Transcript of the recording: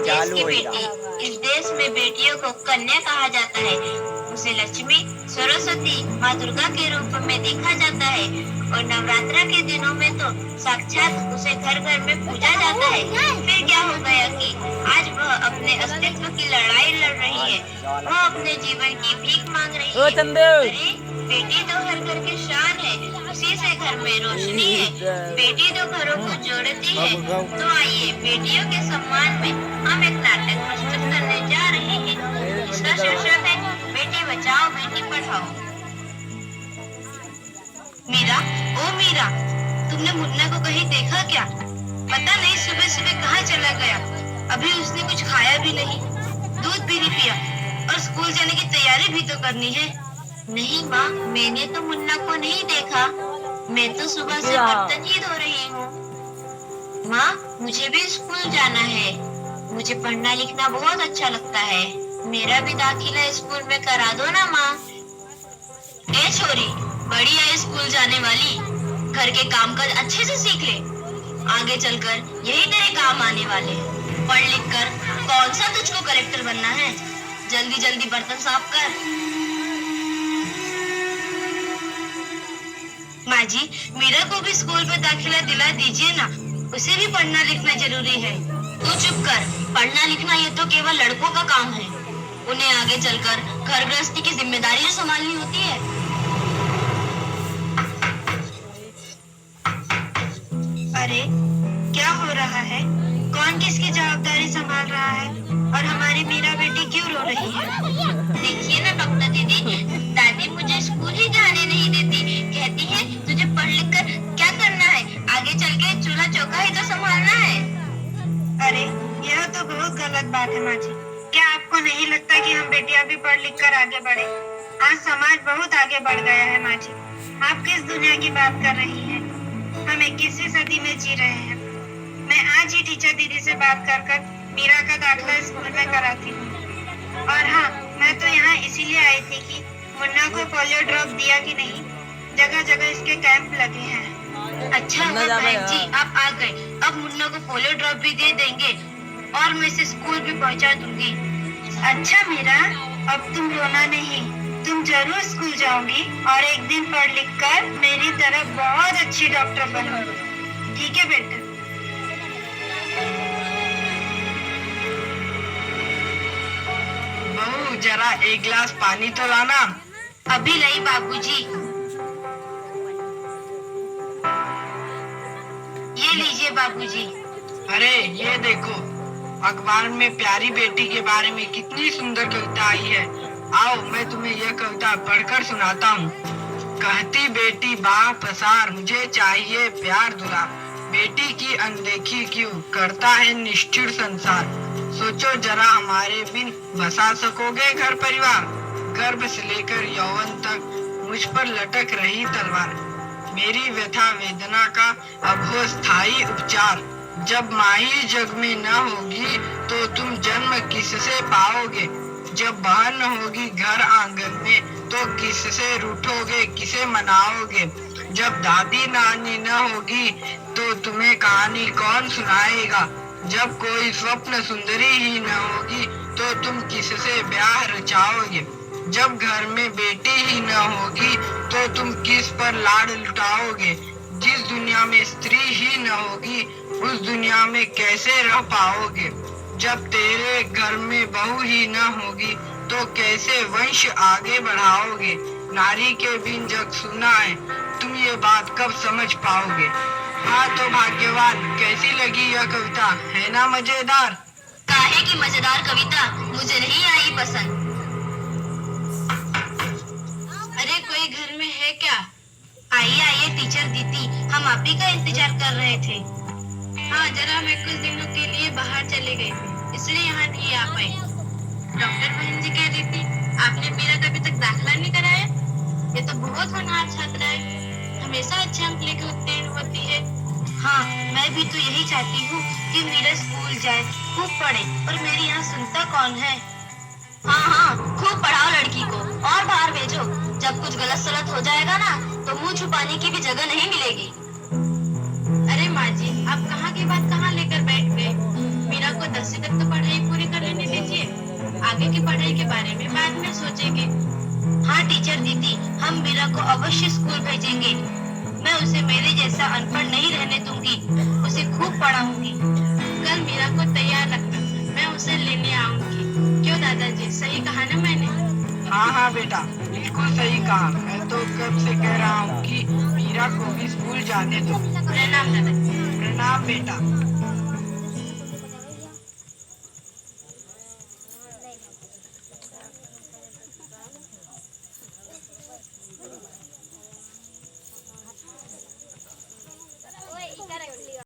देश की बेटी, इस देश में बेटियों को कन्या कहा जाता है। उसे लक्ष्मी, सरस्वती, माँ दुर्गा के रूप में देखा जाता है और नवरात्रा के दिनों में तो साक्षात उसे घर घर में पूजा जाता है। फिर क्या हो गया कि आज वह अपने अस्तित्व की लड़ाई लड़ रही है, वह अपने जीवन की भीख मांग रही है। अरे बेटी तो हर घर की शान है, उसी से घर में रोशनी है, बेटी तो घरों को जोड़ती है। तो आइए बेटियों के सम्मान में हम एक नाटक प्रस्तुत करने जा रहे हैं। इसका शीर्षक है बेटी बचाओ बेटी पढ़ाओ। मीरा, ओ मीरा, तुमने मुन्ना को कहीं देखा क्या? पता नहीं सुबह सुबह कहाँ चला गया। अभी उसने कुछ खाया भी नहीं, दूध भी नहीं पिया और स्कूल जाने की तैयारी भी तो करनी है। नहीं माँ, मैंने तो मुन्ना को नहीं देखा। मैं तो सुबह से बर्तन ही धो रही हूँ। माँ, मुझे भी स्कूल जाना है। मुझे पढ़ना लिखना बहुत अच्छा लगता है। मेरा भी दाखिला स्कूल में करा दो ना माँ। ए छोरी, बड़ी है स्कूल जाने वाली, घर के काम काज अच्छे से सीख ले। आगे चलकर यही तेरे काम आने वाले। पढ़ लिख कर कौन सा तुझको कलेक्टर बनना है? जल्दी जल्दी बर्तन साफ कर। माँ जी, मीरा को भी स्कूल में दाखिला दिला दीजिए ना, उसे भी पढ़ना लिखना जरूरी है। तू चुप कर, पढ़ना लिखना ये तो केवल लड़कों का काम है। उन्हें आगे चलकर घर गृहस्थी की जिम्मेदारी जो संभालनी होती है। अरे क्या हो रहा है? कौन किसकी जवाबदारी संभाल रहा है और हमारी मीरा बेटी क्यों रो रही है? देखिए ना डॉक्टर दीदी, दादी मुझे स्कूल ही जाने नहीं देती। कहती है तुझे पढ़ लिख कर क्या करना है, आगे चल के चूल्हा चौका ही तो संभालना है। अरे यह तो बहुत गलत बात है माँ जी। क्या आपको नहीं लगता कि हम बेटियां भी पढ़ लिख कर आगे बढ़े? आज समाज बहुत आगे बढ़ गया है माँ जी। आप किस दुनिया की बात कर रही हैं? हम 21वीं सदी में जी रहे हैं। मैं आज ही टीचर दीदी से बात कर मीरा का दाखिला स्कूल में कराती हूँ। और हाँ, मैं तो यहाँ इसीलिए आई थी कि मुन्ना को पोलियो ड्रॉप दिया कि नहीं। जगह जगह इसके कैंप लगे हैं। अच्छा हुआ बहन जी आप आ गए। अब मुन्ना को पोलियो ड्रॉप भी दे देंगे और मैं इसे स्कूल भी पहुँचा दूंगी। अच्छा मीरा, अब तुम रोना नहीं, तुम जरूर स्कूल जाओगी और एक दिन पढ़ लिख कर मेरी तरह बहुत अच्छी डॉक्टर बनोगी। ठीक है बेटा? बहू, जरा एक गिलास पानी तो लाना। अभी लाई बाबूजी। ये लीजिए बाबूजी। अरे ये देखो, अखबार में प्यारी बेटी के बारे में कितनी सुंदर कविता आई है। आओ मैं तुम्हें यह कविता पढ़कर सुनाता हूँ। कहती बेटी बाह पसार, मुझे चाहिए प्यार दुलार। बेटी की अनदेखी क्यों करता है निष्ठुर संसार। सोचो जरा हमारे बिन बसा सकोगे घर परिवार। गर्भ से लेकर यौवन तक मुझ पर लटक रही तलवार। मेरी व्यथा वेदना का अब हो स्थायी उपचार। जब माही जग में न होगी तो तुम जन्म किससे पाओगे। जब बहन न होगी घर आंगन में तो किससे रूठोगे, किसे मनाओगे। जब दादी नानी न होगी तो तुम्हें कहानी कौन सुनाएगा। जब कोई स्वप्न सुंदरी ही न होगी तो तुम किससे ब्याह रचाओगे। जब घर में बेटी ही न होगी तो तुम किस पर लाड लुटाओगे। जिस दुनिया में स्त्री ही न होगी उस दुनिया में कैसे रह पाओगे। जब तेरे घर में बहू ही न होगी तो कैसे वंश आगे बढ़ाओगे। नारी के बिन जग सुना है, तुम ये बात कब समझ पाओगे। हाँ तो भाग्यवान, कैसी लगी यह कविता, है ना मजेदार? काहे की मजेदार कविता मुझे नहीं आई पसंद। अरे कोई घर में है क्या? आइए आइए टीचर दीदी, हम आप ही का इंतजार कर रहे थे। हाँ जरा मैं कुछ दिनों के लिए बाहर चले गए थे, इसलिए यहाँ नहीं आ पाई। डॉक्टर बहन जी कह रही थी आपने मेरा अभी तक दाखिला नहीं कराया। ये तो बहुत होनहार छात्रा है, हमेशा अच्छे अंक लेकर उत्तीर्ण होती है। हाँ मैं भी तो यही चाहती हूँ कि मीरा स्कूल जाए, खूब पढ़े, और मेरी यहाँ सुनता कौन है। हाँ हाँ खूब पढ़ाओ लड़की को और बाहर भेजो। जब कुछ गलत सलत हो जाएगा ना तो मुंह छुपाने की भी जगह नहीं मिलेगी। अरे माँ जी आप कहाँ की बात कहाँ लेकर बैठ गए। मीरा को 10वीं तक तो पढ़ाई आगे की पढ़ाई के बारे में बाद में सोचेंगे। हाँ टीचर दीदी, हम मीरा को अवश्य स्कूल भेजेंगे। मैं उसे मेरे जैसा अनपढ़ नहीं रहने दूंगी, उसे खूब पढ़ाऊंगी। कल मीरा को तैयार रखना, मैं उसे लेने आऊंगी। क्यों दादाजी, सही कहा ना मैंने? हाँ हाँ बेटा, बिल्कुल सही कहा। मैं तो कब से कह रहा हूँ कि मीरा को भी स्कूल जाने दो। प्रणाम दादाजी। प्रणाम बेटा।